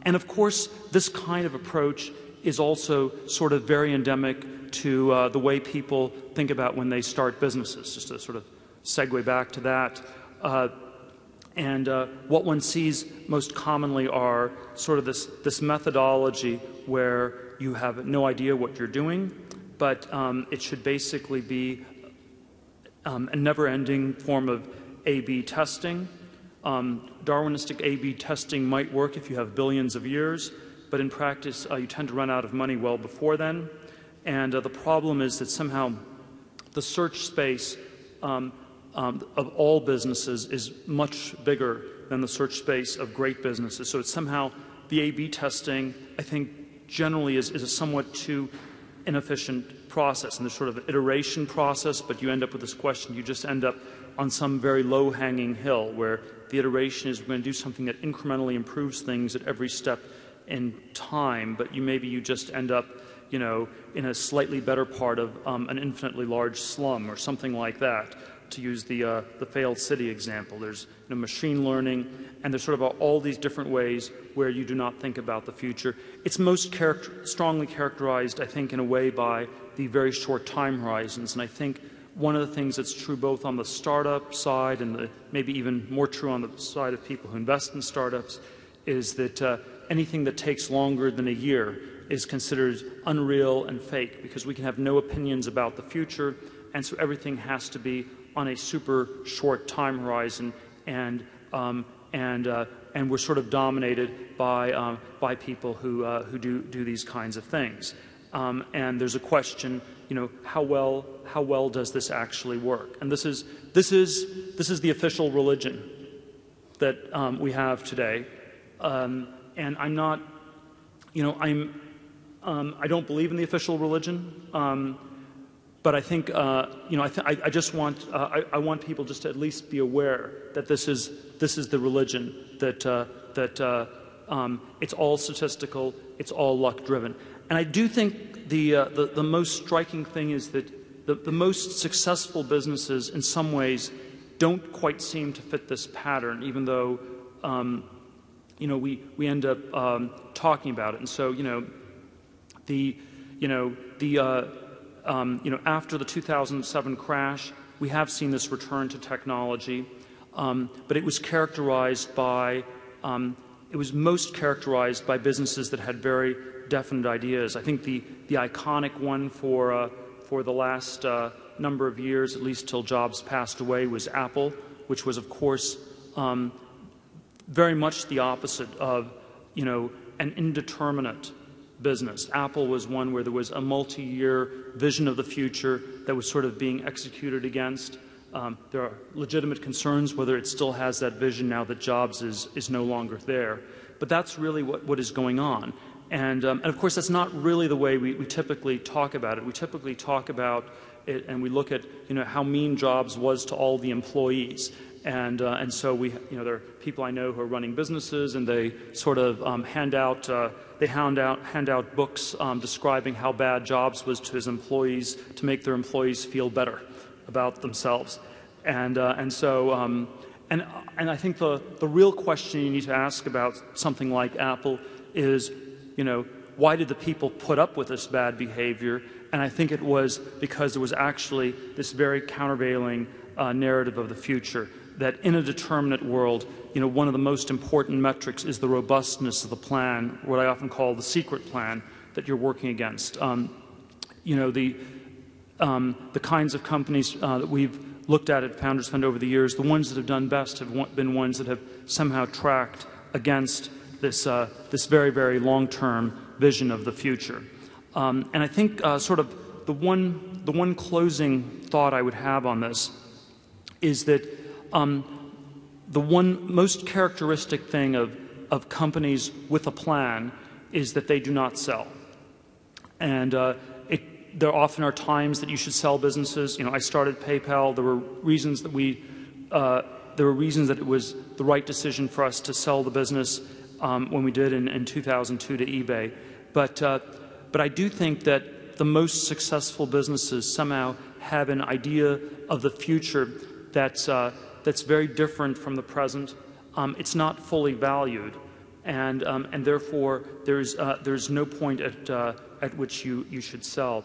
And of course, this kind of approach is also sort of very endemic to the way people think about when they start businesses, just to sort of segue back to that. What one sees most commonly are sort of this methodology where you have no idea what you're doing, but it should basically be a never-ending form of A/B testing. Darwinistic A/B testing might work if you have billions of years, but in practice you tend to run out of money well before then. And the problem is that somehow the search space of all businesses is much bigger than the search space of great businesses. So it's somehow the A/B testing, I think, generally is a somewhat too inefficient process. And there's sort of an iteration process, but you end up with this question. You just end up on some very low-hanging hill where the iteration is we're going to do something that incrementally improves things at every step in time, but maybe you just end up, in a slightly better part of an infinitely large slum or something like that, to use the failed city example. There's machine learning, and there's sort of all these different ways where you do not think about the future. It's most strongly characterized, I think, in a way by the very short time horizons, and I think one of the things that's true both on the startup side and maybe even more true on the side of people who invest in startups is that anything that takes longer than a year is considered unreal and fake, because we can have no opinions about the future, and so everything has to be on a super short time horizon, and we're sort of dominated by people who do these kinds of things. And there's a question, how well does this actually work? And this is the official religion that we have today. And I'm not, I don't believe in the official religion, but I think, I just want, I want people just to at least be aware that this is the religion that it's all statistical, it's all luck driven. And I do think the most striking thing is that the most successful businesses in some ways don't quite seem to fit this pattern, even though we end up talking about it. And so after the 2007 crash, we have seen this return to technology, but it was characterized by it was most characterized by businesses that had very definite ideas. I think the iconic one for the last number of years, at least till Jobs passed away, was Apple, which was, of course, very much the opposite of an indeterminate business. Apple was one where there was a multi-year vision of the future that was sort of being executed against. There are legitimate concerns whether it still has that vision now that Jobs is no longer there. But that's really what is going on. And of course, that's not really the way we typically talk about it. We typically talk about it and we look at how mean Jobs was to all the employees. And so there are people I know who are running businesses, and they sort of hand out books describing how bad Jobs was to his employees to make their employees feel better about themselves. And I think the real question you need to ask about something like Apple is, why did the people put up with this bad behavior? And I think it was because there was actually this very countervailing narrative of the future, that in a determinate world, one of the most important metrics is the robustness of the plan, what I often call the secret plan that you're working against. The kinds of companies that we've looked at Founders Fund over the years, the ones that have done best have been ones that have somehow tracked against this very, very long-term vision of the future. And I think sort of the one closing thought I would have on this is that the one most characteristic thing of companies with a plan is that they do not sell. And there often are times that you should sell businesses. I started PayPal. There were reasons that it was the right decision for us to sell the business when we did in 2002 to eBay. But I do think that the most successful businesses somehow have an idea of the future that's very different from the present. It's not fully valued, and therefore there's no point at which you should sell.